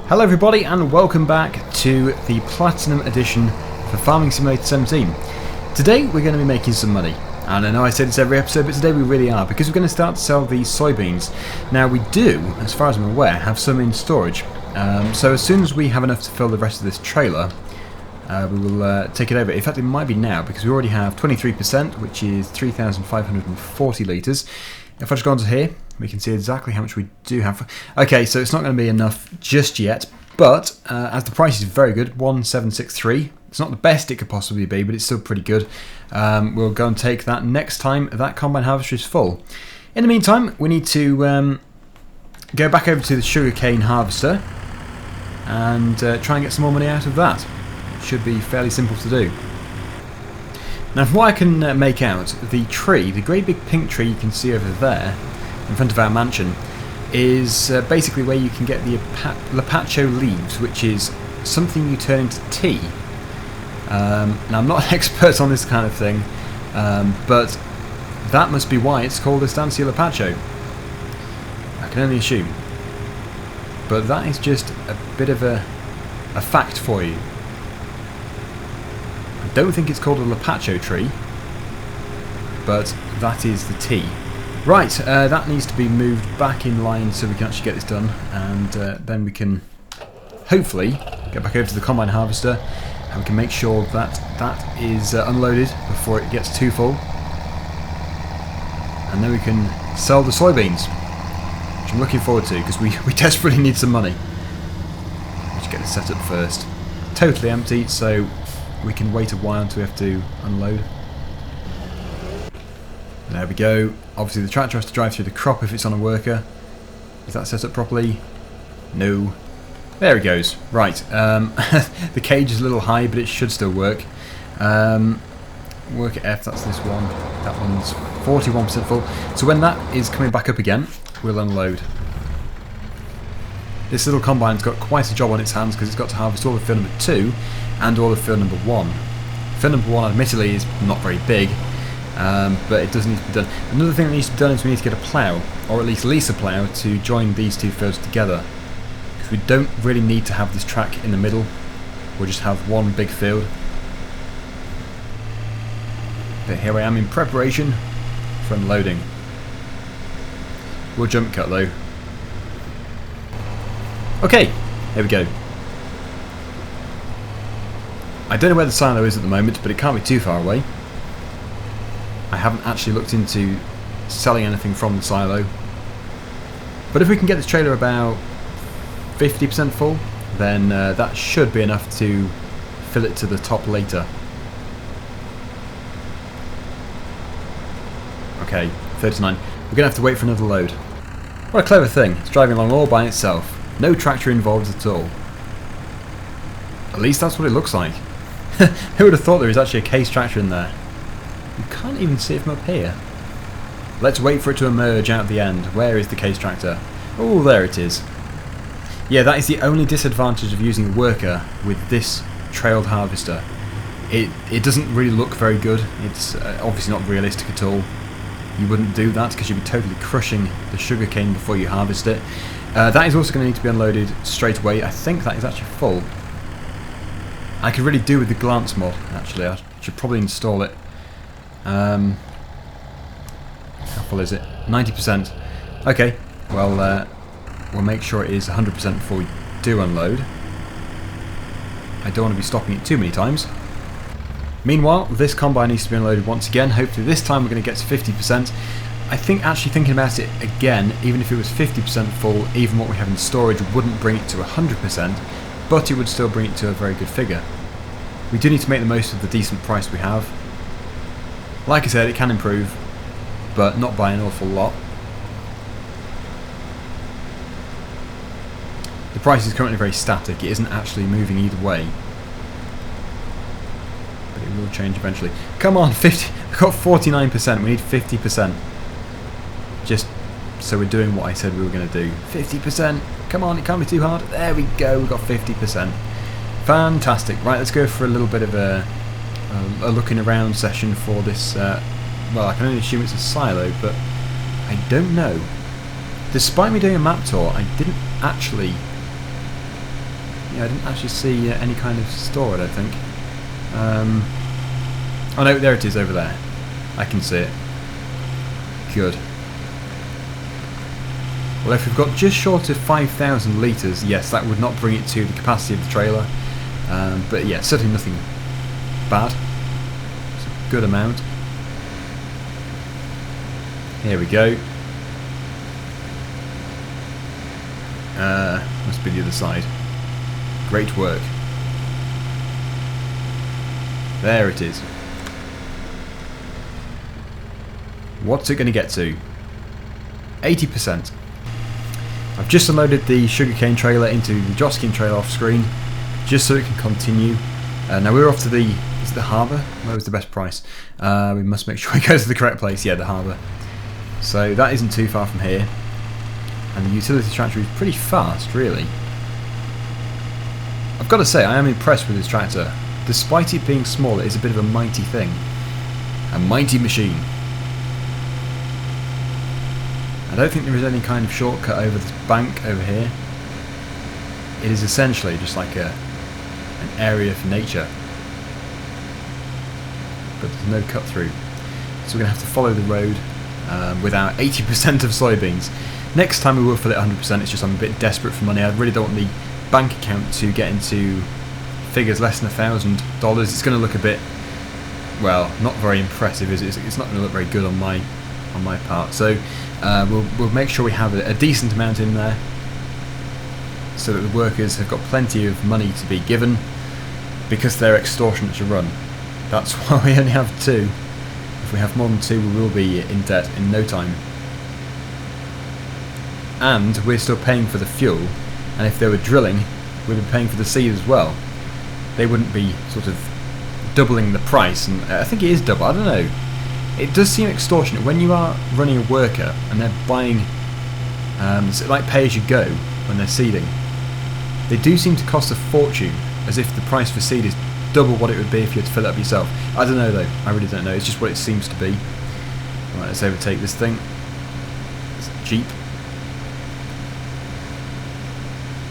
Hello everybody and welcome back to the Platinum Edition for Farming Simulator 17. Today we're going to be making some money. And I know I say this every episode, but today we really are, because we're going to start to sell these soybeans. Now we do, as far as I'm aware, have some in storage. So as soon as we have enough to fill the rest of this trailer, we will take it over. In fact, it might be now, because we already have 23%, which is 3,540 litres. If I just go onto here, we can see exactly how much we do have. Okay, so it's not going to be enough just yet, but as the price is very good, 1763. It's not the best it could possibly be, but it's still pretty good. We'll go and take that next time that combine harvester is full. In the meantime, we need to go back over to the sugarcane harvester and try and get some more money out of that. It should be fairly simple to do. Now, from what I can make out, the tree, the great big pink tree you can see over there, in front of our mansion, is basically where you can get the Lapacho leaves, which is something you turn into tea. Now, I'm not an expert on this kind of thing, but that must be why it's called Estancia Lapacho. I can only assume. But that is just a bit of a fact for you. I don't think it's called a Lapacho tree, but that is the tea. Right, that needs to be moved back in line so we can actually get this done, and then we can hopefully get back over to the combine harvester and we can make sure that that is unloaded before it gets too full, and then we can sell the soybeans, which I'm looking forward to because we desperately need some money. Let's get this set up first. Totally empty, so we can wait a while until we have to unload. There we go. Obviously the tractor has to drive through the crop if it's on a worker. Is that set up properly? No. There it goes. Right. The cage is a little high, but it should still work. Worker F, that's this one. That one's 41% full. So when that is coming back up again, we'll unload. This little combine's got quite a job on its hands because it's got to harvest all of field number 2 and all of field number 1. Field number 1 admittedly is not very big, but it does need to be done. Another thing that needs to be done is we need to get a plough, or at least lease a plough, to join these two fields together. Because we don't really need to have this track in the middle, we'll just have one big field. But here I am in preparation for unloading. We'll jump cut though. Okay, here we go. I don't know where the silo is at the moment, but it can't be too far away. I haven't actually looked into selling anything from the silo. But if we can get this trailer about 50% full, then that should be enough to fill it to the top later. Okay, 39. We're going to have to wait for another load. What a clever thing. It's driving along all by itself. No tractor involved at all. At least that's what it looks like. Who would have thought there was actually a case tractor in there? You can't even see it from up here. Let's wait for it to emerge out the end. Where is the case tractor? Oh, there it is. Yeah, that is the only disadvantage of using a worker with this trailed harvester. It doesn't really look very good. It's obviously not realistic at all. You wouldn't do that because you'd be totally crushing the sugarcane before you harvest it. That is also going to need to be unloaded straight away. I think that is actually full. I could really do with the glance mod, actually. I should probably install it. How full is it? 90%. Okay, well, we'll make sure it is 100% before we do unload. I don't want to be stopping it too many times. Meanwhile, this combine needs to be unloaded once again. Hopefully this time we're going to get to 50%. I think actually thinking about it again, even if it was 50% full, even what we have in storage wouldn't bring it to 100%, but it would still bring it to a very good figure. We do need to make the most of the decent price we have. Like I said, it can improve, but not by an awful lot. The price is currently very static, it isn't actually moving either way. But it will change eventually. Come on, 50! I've got 49%, we need 50%. Just so we're doing what I said we were going to do. 50%! Come on, it can't be too hard. There we go, we've got 50%. Fantastic. Right, let's go for a little bit of a looking around session for this. Well, I can only assume it's a silo, but I don't know. Despite me doing a map tour, I didn't actually Yeah, I didn't actually see any kind of store, I don't think. Oh no, there it is over there. I can see it. Good. Well, if we've got just short of 5,000 litres, yes, that would not bring it to the capacity of the trailer. But yeah, certainly nothing bad. It's a good amount. Here we go. Must be the other side. Great work. There it is. What's it going to get to? 80%. I've just unloaded the sugarcane trailer into the Joskin trailer off screen, just so it can continue. Now we're off to the, is it the harbour? Where was the best price? We must make sure we go to the correct place. Yeah, the harbour. So that isn't too far from here. And the utility tractor is pretty fast, really. I've got to say, I am impressed with this tractor. Despite it being small, it is a bit of a mighty thing. A mighty machine. I don't think there is any kind of shortcut over this bank over here. It is essentially just like an area for nature. But there's no cut through. So we're going to have to follow the road with our 80% of soybeans. Next time we will fill it 100%, it's just I'm a bit desperate for money. I really don't want the bank account to get into figures less than $1,000. It's going to look a bit, well, not very impressive, is it? It's not going to look very good on my part. So we'll make sure we have a decent amount in there, so that the workers have got plenty of money to be given, because they're extortionate to run. That's why we only have 2. If we have more than 2, we will be in debt in no time. And we're still paying for the fuel, and if they were drilling, we'd be paying for the seed as well. They wouldn't be sort of doubling the price, and I think it is double, I don't know. It does seem extortionate when you are running a worker and they're buying, like pay as you go when they're seeding. They do seem to cost a fortune, as if the price for seed is double what it would be if you had to fill it up yourself. I don't know though, I really don't know, it's just what it seems to be. Right, let's overtake this thing. It's a Jeep.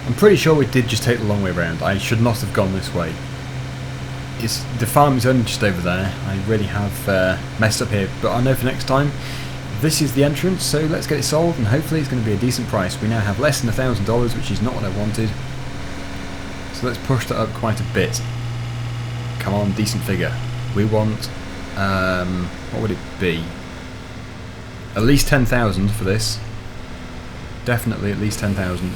I'm pretty sure we did just take the long way around. I should not have gone this way. The farm is only just over there. I really have messed up here, but I know for next time. This is the entrance, so let's get it sold, and hopefully it's going to be a decent price. We now have less than $1,000, which is not what I wanted. So let's push that up quite a bit. Come on, decent figure. We want, what would it be? At least 10,000 for this. Definitely at least 10,000.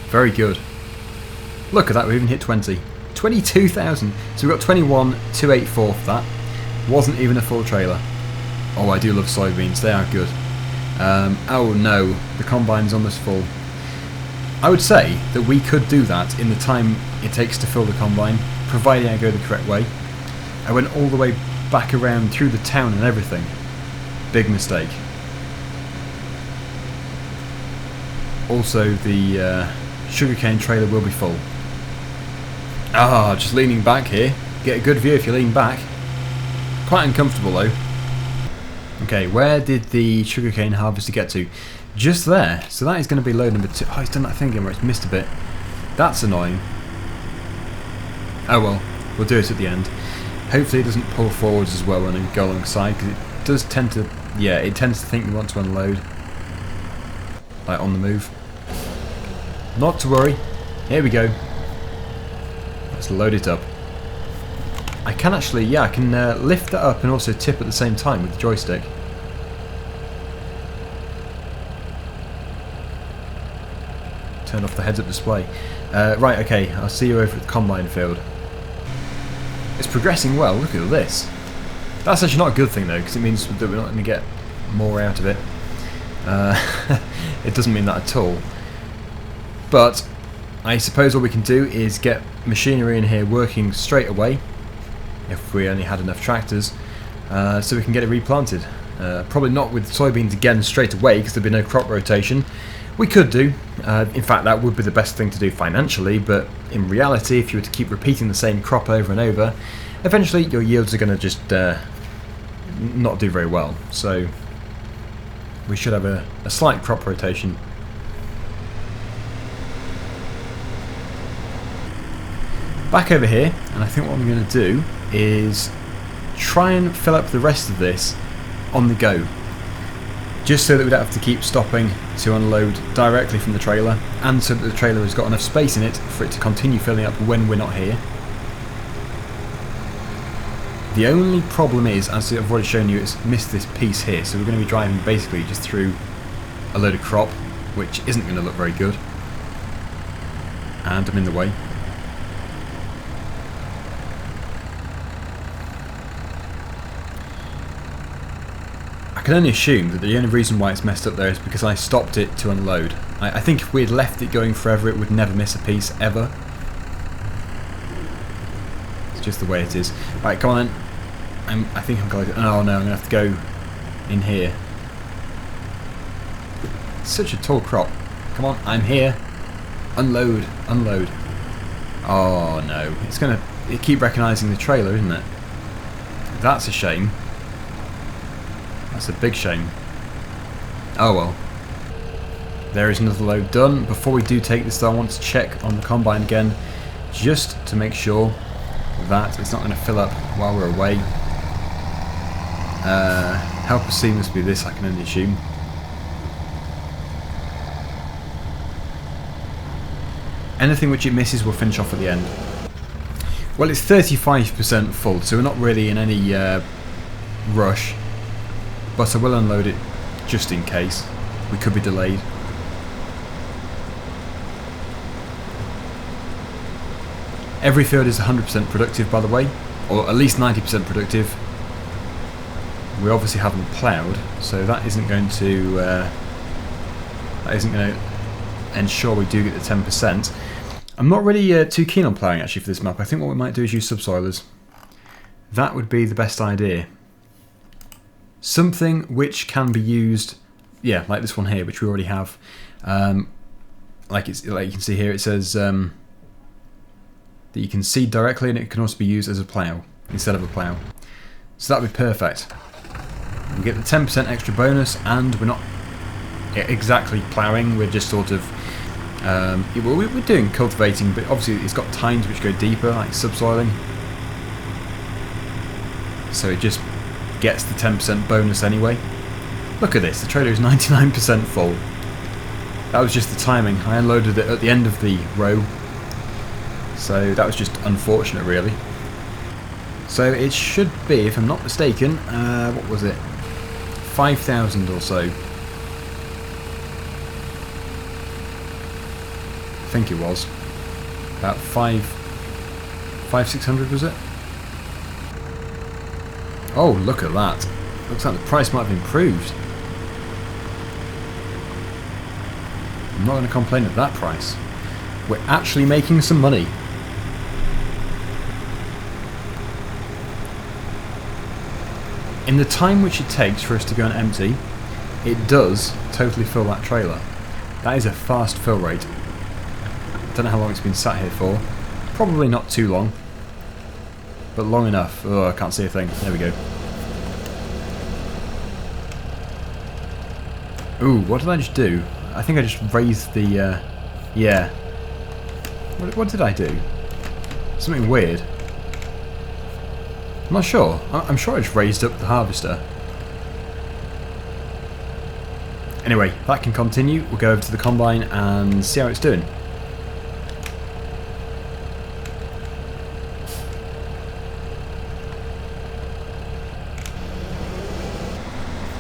Very good. Look at that, we even hit 20. 22,000. So we've got 21,284 for that. Wasn't even a full trailer. Oh, I do love soybeans, they are good. Oh no, the combine's almost full. I would say that we could do that in the time it takes to fill the combine, providing I go the correct way. I went all the way back around through the town and everything. Big mistake. Also, the sugarcane trailer will be full. Ah, just leaning back here. Get a good view if you lean back. Quite uncomfortable though. Okay, where did the sugarcane harvester get to? Just there. So that is going to be load number 2. Oh, he's done that thing again where it's missed a bit. That's annoying. Oh well, we'll do it at the end. Hopefully it doesn't pull forwards as well and go alongside, because it does tend to, yeah, it tends to think we want to unload. Like on the move. Not to worry. Here we go. Let's load it up. I can actually, yeah, I can lift that up and also tip at the same time with the joystick. Turn off the heads-up display. Right, okay, I'll see you over at the combine field. It's progressing well, look at this. That's actually not a good thing though, because it means that we're not going to get more out of it. It doesn't mean that at all. But I suppose what we can do is get machinery in here working straight away, if we only had enough tractors, so we can get it replanted. Probably not with soybeans again straight away, because there'd be no crop rotation. We could do. In fact, that would be the best thing to do financially, but in reality, if you were to keep repeating the same crop over and over, eventually your yields are going to just not do very well. So we should have a slight crop rotation. Back over here, and I think what I'm going to do is try and fill up the rest of this on the go, just so that we don't have to keep stopping to unload directly from the trailer, and so that the trailer has got enough space in it for it to continue filling up when we're not here. The only problem is, as I've already shown you, it's missed this piece here, so we're going to be driving basically just through a load of crop, which isn't going to look very good, and I'm in the way. I can only assume that the only reason why it's messed up there is because I stopped it to unload. I think if we had left it going forever, it would never miss a piece, ever. It's just the way it is. Right, come on then. I think I'm going to... Oh no, I'm going to have to go in here. It's such a tall crop. Come on, I'm here. Unload, unload. Oh no, it's going to keep recognising the trailer, isn't it? That's a shame. That's a big shame. Oh well. There is another load done. Before we do take this though, I want to check on the combine again, just to make sure that it's not going to fill up while we're away. How pristine must be this, I can only assume. Anything which it misses will finish off at the end. Well, it's 35% full, so we're not really in any rush. But I will unload it just in case. We could be delayed. Every field is 100% productive, by the way, or at least 90% productive. We obviously haven't ploughed, so that isn't going to ensure we do get the 10%. I'm not really too keen on ploughing actually for this map. I think what we might do is use subsoilers. That would be the best idea. Something which can be used, yeah, like this one here, which we already have. Like you can see here, it says that you can seed directly, and it can also be used as a plough instead of a plough. So that would be perfect. We get the 10% extra bonus, and we're not exactly ploughing. We're just sort of we're doing cultivating, but obviously it's got tines which go deeper, like subsoiling. So it just gets the 10% bonus anyway. Look at this, the trailer is 99% full. That was just the timing. I unloaded it at the end of the row, so that was just unfortunate really. So it should be, if I'm not mistaken, what was it? 5,000 or so. I think it was. About 600 was it? Oh, look at that. Looks like the price might have improved. I'm not going to complain at that price. We're actually making some money. In the time which it takes for us to go on empty, it does totally fill that trailer. That is a fast fill rate. Don't know how long it's been sat here for. Probably not too long. But long enough. Oh, I can't see a thing. There we go. Ooh, what did I just do? I think I just raised the, yeah. What did I do? Something weird. I'm not sure. I'm sure I just raised up the harvester. Anyway, that can continue. We'll go over to the combine and see how it's doing.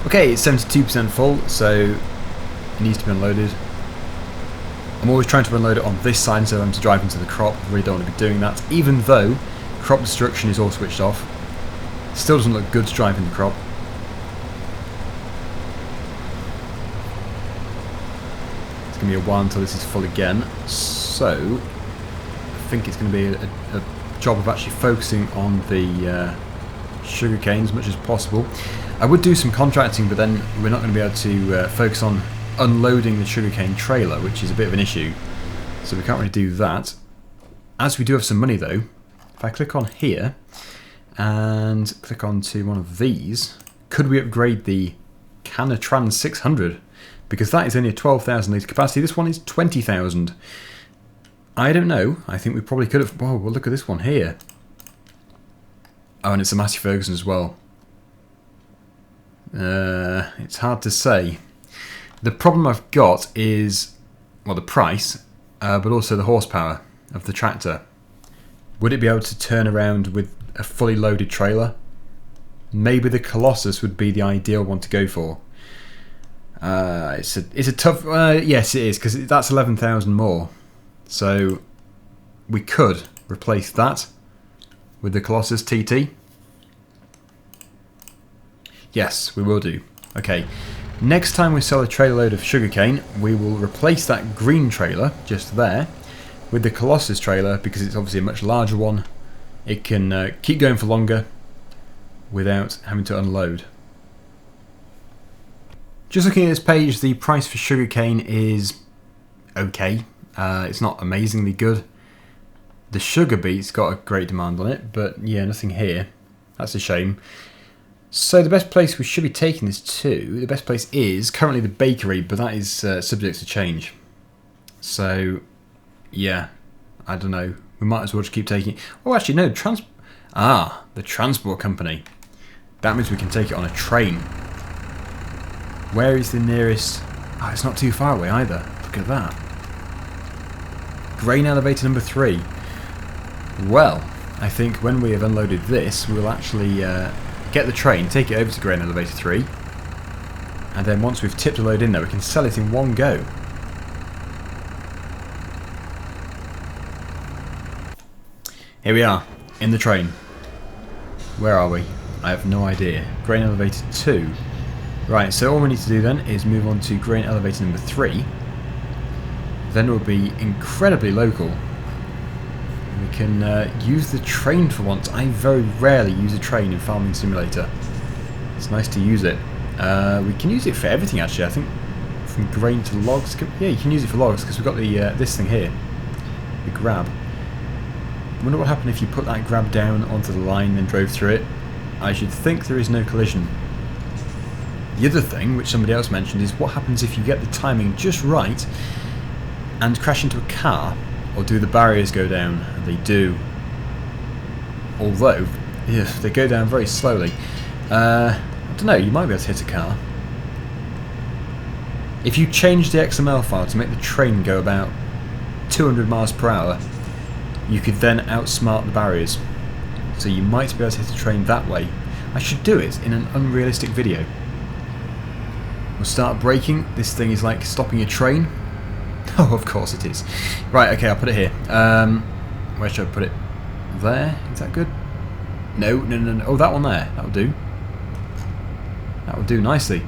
Okay, it's 72% full, so it needs to be unloaded. I'm always trying to unload it on this side so I'm to drive into the crop. I really don't want to be doing that, even though crop destruction is all switched off. Still doesn't look good to drive in the crop. It's going to be a while until this is full again, so I think it's going to be a job of actually focusing on the sugarcane as much as possible. I would do some contracting, but then we're not going to be able to focus on unloading the sugarcane trailer, which is a bit of an issue. So we can't really do that. As we do have some money though, if I click on here and click onto one of these, could we upgrade the can a Trans 600? Because that is only a 12,000 litre capacity. This one is 20,000. I don't know. I think we probably could have... Whoa, well, look at this one here. Oh, and it's a Massey Ferguson as well. It's hard to say. The problem I've got is, well, the price, but also the horsepower of the tractor. Would it be able to turn around with a fully loaded trailer? Maybe the Colossus would be the ideal one to go for. It's a tough... yes, it is, because that's 11,000 more. So we could replace that with the Colossus TT. Yes, we will do. Okay, next time we sell a trailer load of sugarcane, we will replace that green trailer just there with the Colossus trailer, because it's obviously a much larger one. It can keep going for longer without having to unload. Just looking at this page, the price for sugarcane is okay. It's not amazingly good. The sugar beet's got a great demand on it, but yeah, nothing here. That's a shame. So the best place we should be taking this to, the best place is currently the bakery, but that is subject to change. So yeah, I don't know. We might as well just keep taking it. Oh, actually no, the transport company. That means we can take it on a train. Where is the nearest... Oh, it's not too far away either. Look at that. Grain elevator number 3. Well, I think when we have unloaded this, we'll actually get the train, take it over to grain elevator 3, and then once we've tipped a load in there, we can sell it in one go. Here we are, in the train. Where are we? I have no idea. Grain elevator 2. Right, so all we need to do then is move on to grain elevator number 3. Then we'll be incredibly local. We can use the train for once. I very rarely use a train in Farming Simulator. It's nice to use it. We can use it for everything actually. I think from grain to logs. Yeah, you can use it for logs because we've got the this thing here, the grab. I wonder what happened if you put that grab down onto the line and drove through it. I should think there is no collision. The other thing, which somebody else mentioned, is what happens if you get the timing just right and crash into a car, or do the barriers go down? They do. Although, they go down very slowly. I don't know, you might be able to hit a car. If you change the XML file to make the train go about 200 miles per hour, you could then outsmart the barriers. So you might be able to hit a train that way. I should do it in an unrealistic video. We'll start braking. This thing is like stopping a train. Oh, of course it is. Right, okay, I'll put it here. Where should I put it? There? Is that good? No. Oh, that one there. That'll do. That'll do nicely.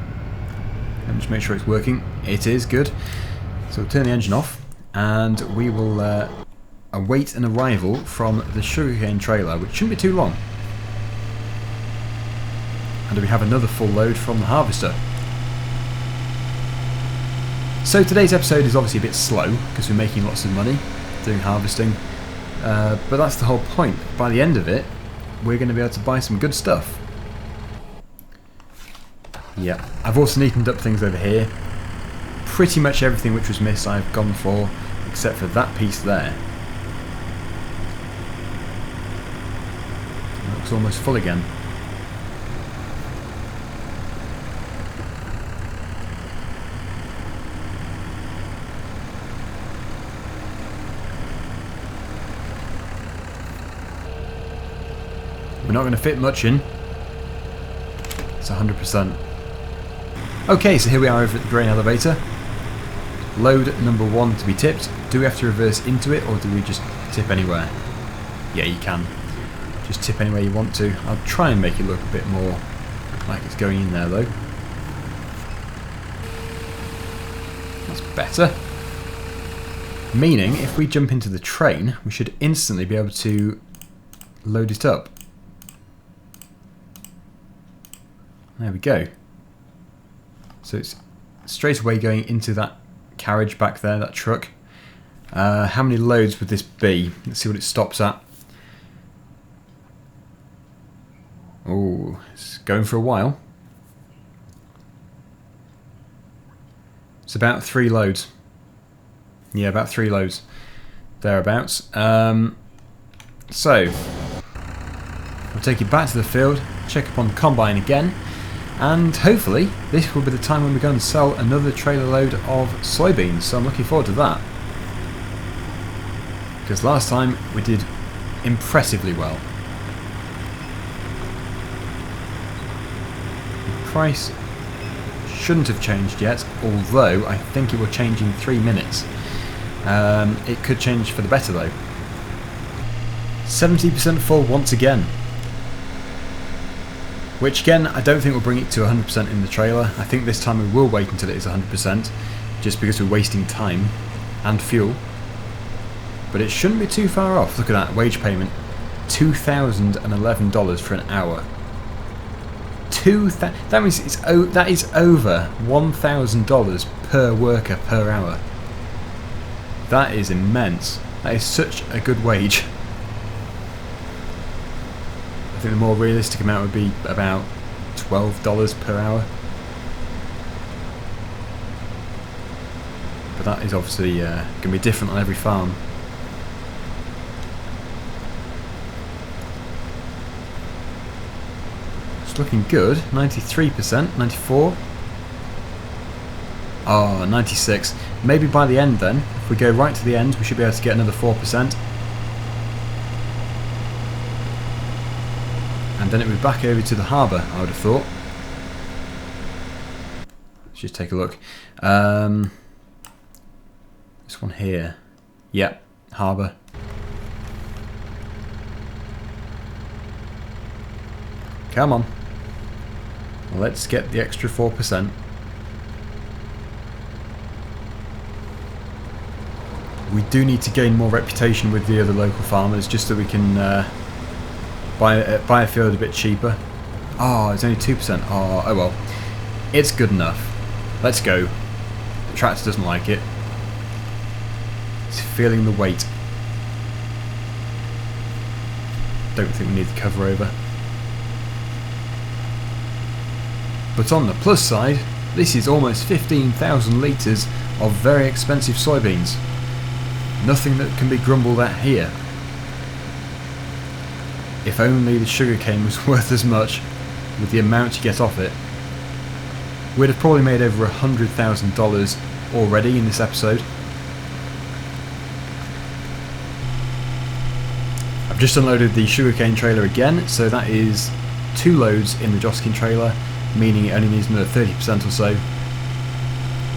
Let me just make sure it's working. It is good. So we'll turn the engine off, and we will await an arrival from the sugarcane trailer, which shouldn't be too long. And we have another full load from the harvester. So today's episode is obviously a bit slow because we're making lots of money doing harvesting, but that's the whole point. By the end of it, we're going to be able to buy some good stuff. Yeah, I've also neatened up things over here. Pretty much everything which was missed I've gone for, except for that piece there. It looks almost full again. We're not going to fit much in. It's 100%. Okay, so here we are over at the grain elevator. Load number 1 to be tipped. Do we have to reverse into it, or do we just tip anywhere? Yeah, you can. Just tip anywhere you want to. I'll try and make it look a bit more like it's going in there, though. That's better. Meaning, if we jump into the train, we should instantly be able to load it up. There we go. So it's straight away going into that carriage back there, that truck. How many loads would this be? Let's see what it stops at. Oh, it's going for a while. It's about 3 loads. Yeah, about 3 loads. Thereabouts. So, we'll take you back to the field, check upon the combine again, and hopefully this will be the time when we're going to sell another trailer load of soybeans, so I'm looking forward to that. Because last time we did impressively well. The price shouldn't have changed yet, although I think it will change in 3 minutes. It could change for the better though. 70% full once again. Which again, I don't think will bring it to 100% in the trailer. I think this time we will wait until it is 100%, just because we're wasting time and fuel. But it shouldn't be too far off. Look at that, wage payment. $2,011 for an hour. That means that is over $1,000 per worker per hour. That is immense. That is such a good wage. I think the more realistic amount would be about $12 per hour. But that is obviously going to be different on every farm. It's looking good. 93%, 94%. Oh, 96%. Maybe by the end then, if we go right to the end, we should be able to get another 4%. And then it would be back over to the harbour, I would have thought. Let's just take a look. This one here. Yep, harbour. Come on. Let's get the extra 4%. We do need to gain more reputation with the other local farmers, just so we can buy a field a bit cheaper. Oh, it's only 2%. Oh well. It's good enough. Let's go. The tractor doesn't like it. It's feeling the weight. Don't think we need the cover over. But on the plus side, this is almost 15,000 litres of very expensive soybeans. Nothing that can be grumbled at here. If only the sugarcane was worth as much with the amount you get off it. We'd have probably made over $100,000 already in this episode. I've just unloaded the sugarcane trailer again, so that is 2 loads in the Joskin trailer, meaning it only needs another 30% or so.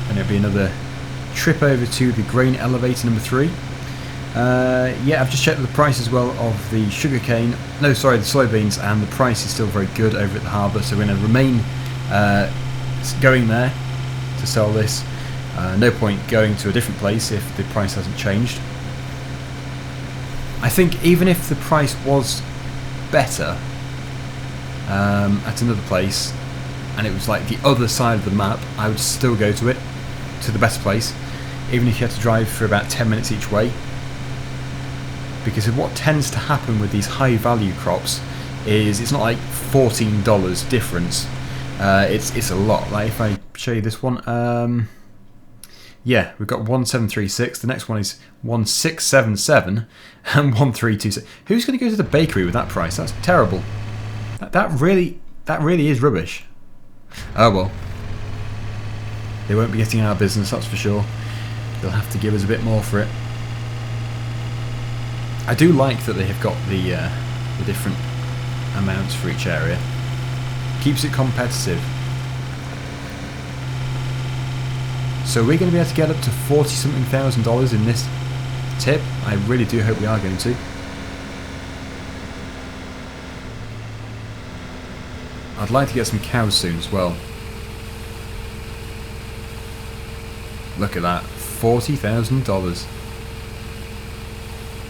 And it'll be another trip over to the grain elevator number 3. Yeah, I've just checked the price as well of the sugarcane. No, sorry, the soybeans, and the price is still very good over at the harbour. So we're going to remain going there to sell this. No point going to a different place if the price hasn't changed. I think even if the price was better at another place, and it was like the other side of the map, I would still go to it, to the best place, even if you had to drive for about 10 minutes each way. Because what tends to happen with these high value crops is it's not like $14 difference. It's a lot. Like if I show you this one, yeah, we've got 1736. The next one is 1677 and 1326. Who's going to go to the bakery with that price? That's terrible. That really is rubbish. Oh well. They won't be getting our business, that's for sure. They'll have to give us a bit more for it. I do like that they have got the different amounts for each area. Keeps it competitive. So we're going to be able to get up to $40-something thousand in this tip. I really do hope we are going to. I'd like to get some cows soon as well. Look at that, $40,000.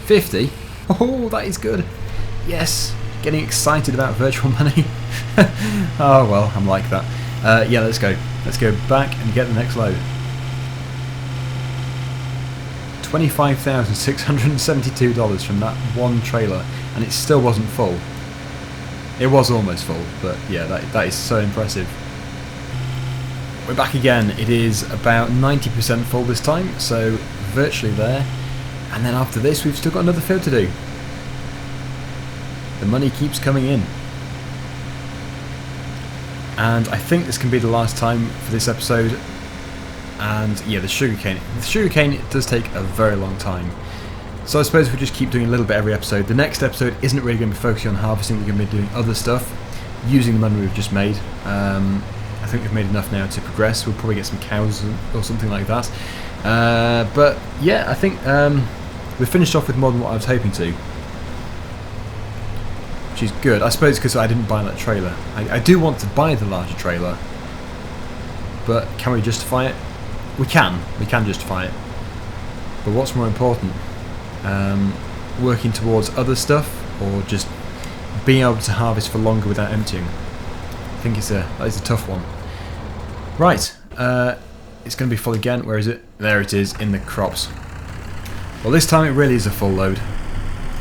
50? Oh, that is good. Yes, getting excited about virtual money. Oh well, I'm like that. Yeah, let's go. Let's go back and get the next load. $25,672 from that one trailer, and it still wasn't full. It was almost full, but yeah, that is so impressive. we're back again. It is about 90% full this time, so virtually there. And then after this, we've still got another field to do. The money keeps coming in. And I think this can be the last time for this episode. And yeah, the sugarcane. The sugarcane does take a very long time. So I suppose we just keep doing a little bit every episode. The next episode isn't really going to be focusing on harvesting. We're going to be doing other stuff, using the money we've just made. I think we've made enough now to progress. We'll probably get some cows or something like that. But yeah, I think we've finished off with more than what I was hoping to. Which is good. I suppose because I didn't buy that trailer. I do want to buy the larger trailer. But can we justify it? We can. We can justify it. But what's more important? Working towards other stuff, or just being able to harvest for longer without emptying? I think that is a tough one. Right, it's going to be full again. Where is it? There it is, in the crops. Well, this time it really is a full load.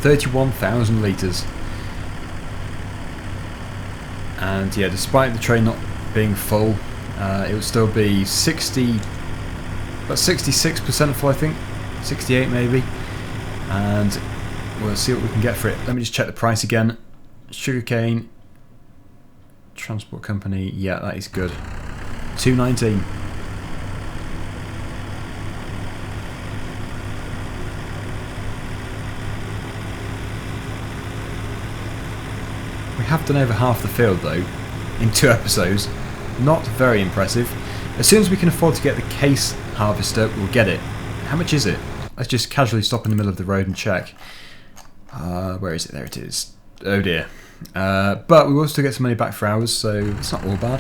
31,000 litres. And yeah, despite the train not being full, it would still be about 66% full, I think. 68 maybe. And we'll see what we can get for it. Let me just check the price again. Sugarcane transport company, yeah, that is good. $2.19. We have done over half the field though in 2 episodes. Not very impressive. As soon as we can afford to get the case harvester, we'll get it. How much is it? Let's just casually stop in the middle of the road and check. Where is it? There it is. Oh dear. But we will still get some money back for ours, so it's not all bad.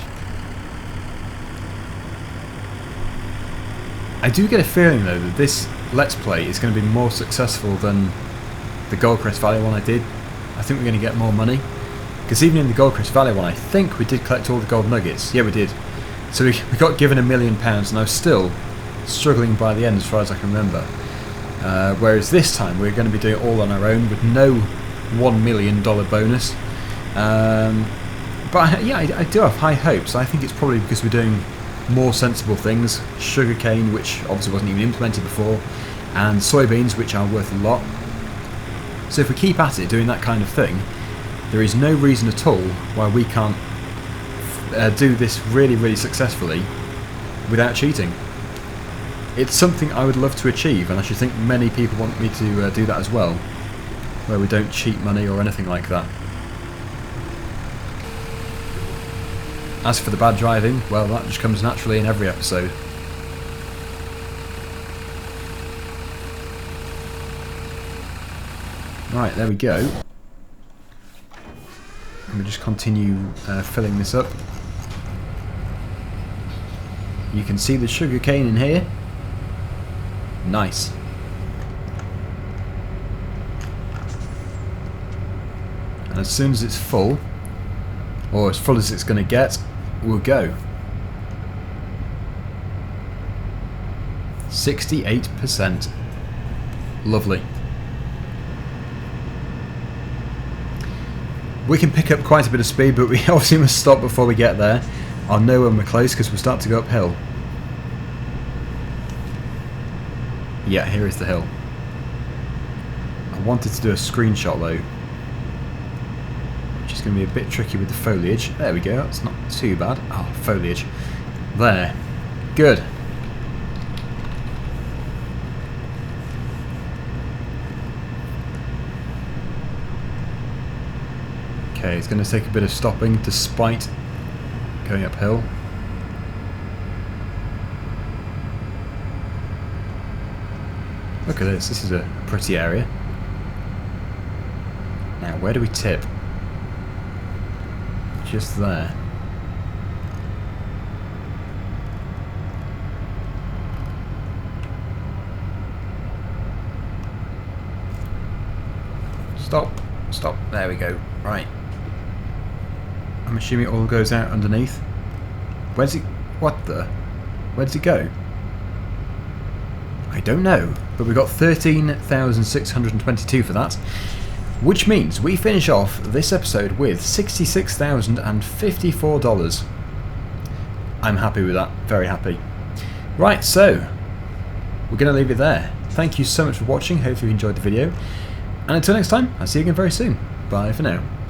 I do get a feeling though that this Let's Play is going to be more successful than the Goldcrest Valley one I did. I think we're going to get more money. Because even in the Goldcrest Valley one, I think we did collect all the gold nuggets. Yeah, we did. So we got given £1 million, and I was still struggling by the end as far as I can remember. Whereas this time we're going to be doing it all on our own with no $1 million bonus. But yeah, I do have high hopes. I think it's probably because we're doing more sensible things. Sugarcane, which obviously wasn't even implemented before, and soybeans, which are worth a lot. So if we keep at it doing that kind of thing, there is no reason at all why we can't do this really, really successfully without cheating. It's something I would love to achieve, and I should think many people want me to do that as well, where we don't cheat money or anything like that. As for the bad driving, well, that just comes naturally in every episode. Right, there we go. Let me just continue filling this up. You can see the sugarcane in here. Nice. And as soon as it's full, or as full as it's going to get, we'll go. 68%. Lovely. We can pick up quite a bit of speed, but we obviously must stop before we get there. I'll know when we're close because we'll start to go uphill. Yeah, here is the hill. I wanted to do a screenshot though, which is going to be a bit tricky with the foliage. There we go, that's not too bad. Oh, foliage. There. Good. Okay, it's going to take a bit of stopping despite going uphill. Look at this, this is a pretty area. Now, where do we tip? Just there. Stop, stop, there we go, right. I'm assuming it all goes out underneath. Where's it, what the, where does it go? I don't know, but we got 13,622 for that, which means we finish off this episode with $66,054. I'm happy with that, very happy. Right, so we're going to leave it there. Thank you so much for watching, hopefully you enjoyed the video, and until next time, I'll see you again very soon. Bye for now.